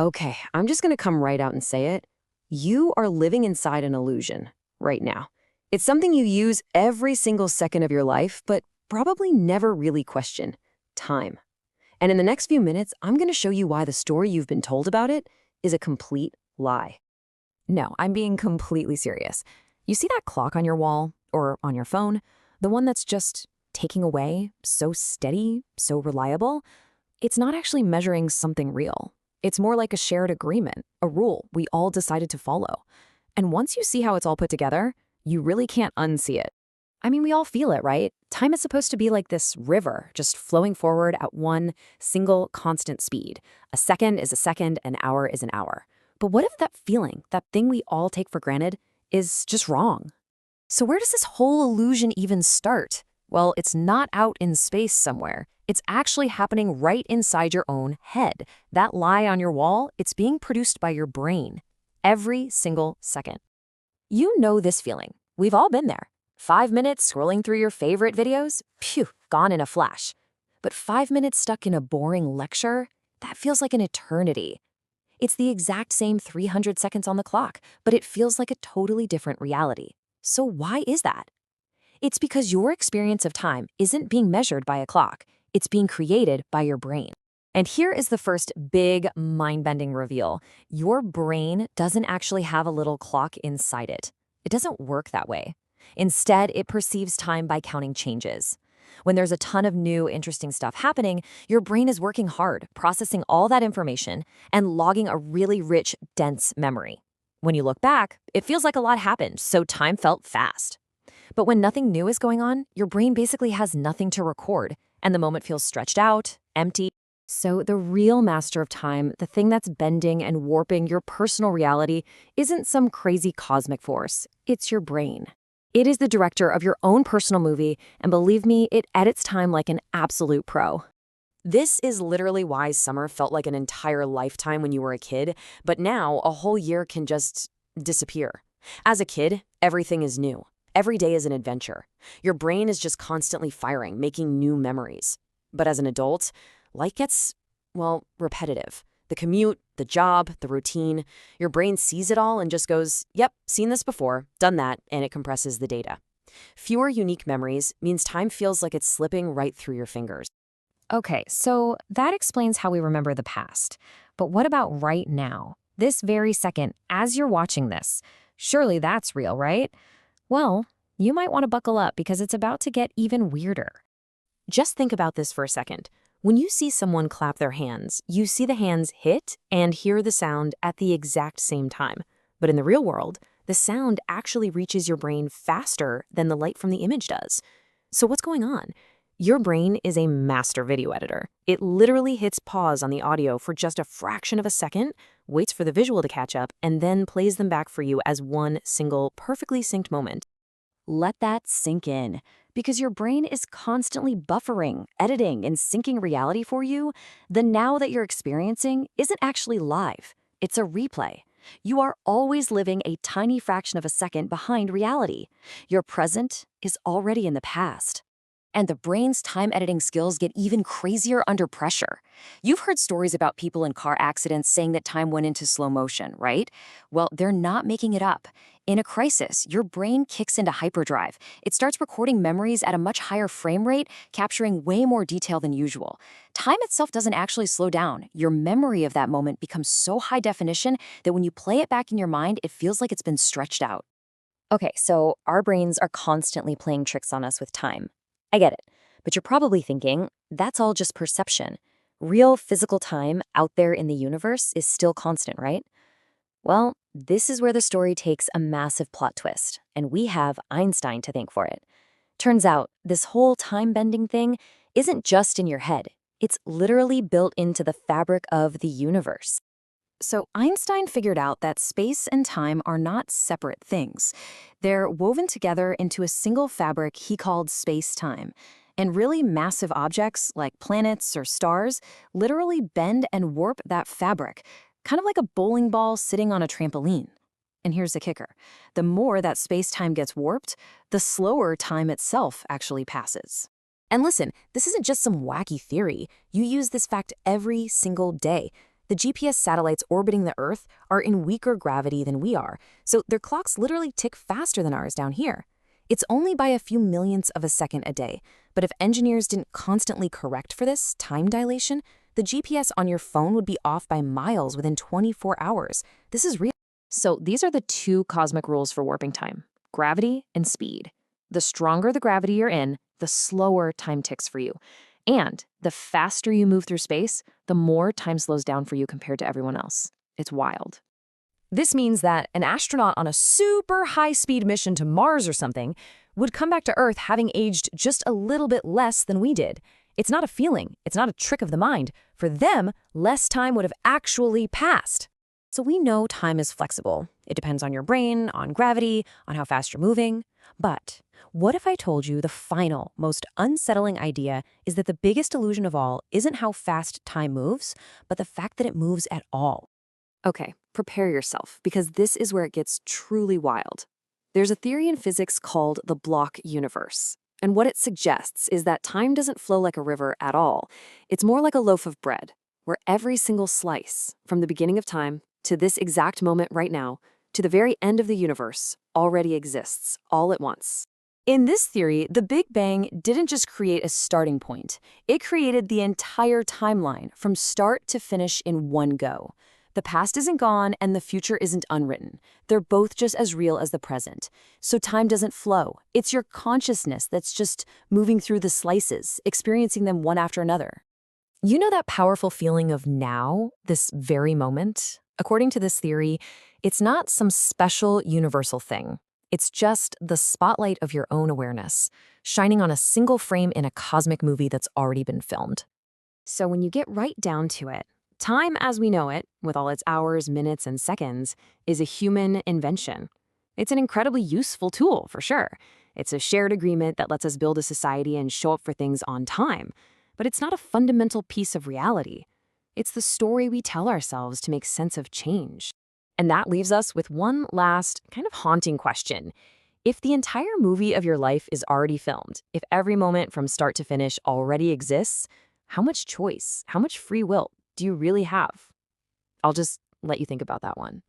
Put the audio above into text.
Okay, I'm just going to come right out and say it. You are living inside an illusion right now. It's something you use every single second of your life, but probably never really question time. And in the next few minutes, I'm going to show you why the story you've been told about it is a complete lie. No, I'm being completely serious. You see that clock on your wall or on your phone? The one that's just ticking away, so steady, so reliable? It's not actually measuring something real. It's more like a shared agreement, a rule we all decided to follow. And once you see how it's all put together, you really can't unsee it. I mean, we all feel it, right? Time is supposed to be like this river, just flowing forward at one single constant speed. A second is a second, an hour is an hour. But what if that feeling, that thing we all take for granted, is just wrong? So where does this whole illusion even start? Well, it's not out in space somewhere. It's actually happening right inside your own head. That lie on your wall, it's being produced by your brain. Every single second. You know this feeling. We've all been there. 5 minutes scrolling through your favorite videos? Phew, gone in a flash. But 5 minutes stuck in a boring lecture? That feels like an eternity. It's the exact same 300 seconds on the clock, but it feels like a totally different reality. So why is that? It's because your experience of time isn't being measured by a clock. It's being created by your brain. And here is the first big mind-bending reveal. Your brain doesn't actually have a little clock inside it. It doesn't work that way. Instead, it perceives time by counting changes. When there's a ton of new, interesting stuff happening, your brain is working hard, processing all that information and logging a really rich, dense memory. When you look back, it feels like a lot happened, so time felt fast. But when nothing new is going on, your brain basically has nothing to record, and the moment feels stretched out, empty. So the real master of time, the thing that's bending and warping your personal reality, isn't some crazy cosmic force. It's your brain. It is the director of your own personal movie, and believe me, it edits time like an absolute pro. This is literally why summer felt like an entire lifetime when you were a kid, but now a whole year can just disappear. As a kid, everything is new. Every day is an adventure. Your brain is just constantly firing, making new memories. But as an adult, life gets, well, repetitive. The commute, the job, the routine, your brain sees it all and just goes, yep, seen this before, done that, and it compresses the data. Fewer unique memories means time feels like it's slipping right through your fingers. Okay, so that explains how we remember the past. But what about right now? This very second, as you're watching this? Surely that's real, right? Well, you might want to buckle up because it's about to get even weirder. Just think about this for a second. When you see someone clap their hands, you see the hands hit and hear the sound at the exact same time. But in the real world, the sound actually reaches your brain faster than the light from the image does. So what's going on? Your brain is a master video editor. It literally hits pause on the audio for just a fraction of a second, waits for the visual to catch up, and then plays them back for you as one single, perfectly synced moment. Let that sink in, because your brain is constantly buffering, editing, and syncing reality for you. The now that you're experiencing isn't actually live. It's a replay. You are always living a tiny fraction of a second behind reality. Your present is already in the past. And the brain's time editing skills get even crazier under pressure. You've heard stories about people in car accidents saying that time went into slow motion, right? Well, they're not making it up. In a crisis, your brain kicks into hyperdrive. It starts recording memories at a much higher frame rate, capturing way more detail than usual. Time itself doesn't actually slow down. Your memory of that moment becomes so high definition that when you play it back in your mind, it feels like it's been stretched out. Okay, so our brains are constantly playing tricks on us with time. I get it, but you're probably thinking, that's all just perception. Real physical time out there in the universe is still constant, right? Well, this is where the story takes a massive plot twist, and we have Einstein to thank for it. Turns out, this whole time-bending thing isn't just in your head. It's literally built into the fabric of the universe. So Einstein figured out that space and time are not separate things. They're woven together into a single fabric he called space-time. And really massive objects, like planets or stars, literally bend and warp that fabric, kind of like a bowling ball sitting on a trampoline. And here's the kicker. The more that space-time gets warped, the slower time itself actually passes. And listen, this isn't just some wacky theory. You use this fact every single day. The GPS satellites orbiting the Earth are in weaker gravity than we are, so their clocks literally tick faster than ours down here. It's only by a few millionths of a second a day, but if engineers didn't constantly correct for this time dilation, the GPS on your phone would be off by miles within 24 hours. This is real. So these are the two cosmic rules for warping time: gravity and speed. The stronger the gravity you're in, the slower time ticks for you. And the faster you move through space, the more time slows down for you compared to everyone else. It's wild. This means that an astronaut on a super high-speed mission to Mars or something would come back to Earth having aged just a little bit less than we did. It's not a feeling. It's not a trick of the mind. For them, less time would have actually passed. So we know time is flexible. It depends on your brain, on gravity, on how fast you're moving. But what if I told you the final, most unsettling idea is that the biggest illusion of all isn't how fast time moves, but the fact that it moves at all? Okay, prepare yourself, because this is where it gets truly wild. There's a theory in physics called the block universe. And what it suggests is that time doesn't flow like a river at all. It's more like a loaf of bread, where every single slice, from the beginning of time to this exact moment right now, to the very end of the universe, already exists, all at once. In this theory, the Big Bang didn't just create a starting point. It created the entire timeline from start to finish in one go. The past isn't gone and the future isn't unwritten. They're both just as real as the present. So time doesn't flow. It's your consciousness that's just moving through the slices, experiencing them one after another. You know that powerful feeling of now, this very moment? According to this theory, it's not some special universal thing. It's just the spotlight of your own awareness, shining on a single frame in a cosmic movie that's already been filmed. So when you get right down to it, time as we know it, with all its hours, minutes, and seconds, is a human invention. It's an incredibly useful tool, for sure. It's a shared agreement that lets us build a society and show up for things on time. But it's not a fundamental piece of reality. It's the story we tell ourselves to make sense of change. And that leaves us with one last, kind of haunting question. If the entire movie of your life is already filmed, if every moment from start to finish already exists, how much choice, how much free will do you really have? I'll just let you think about that one.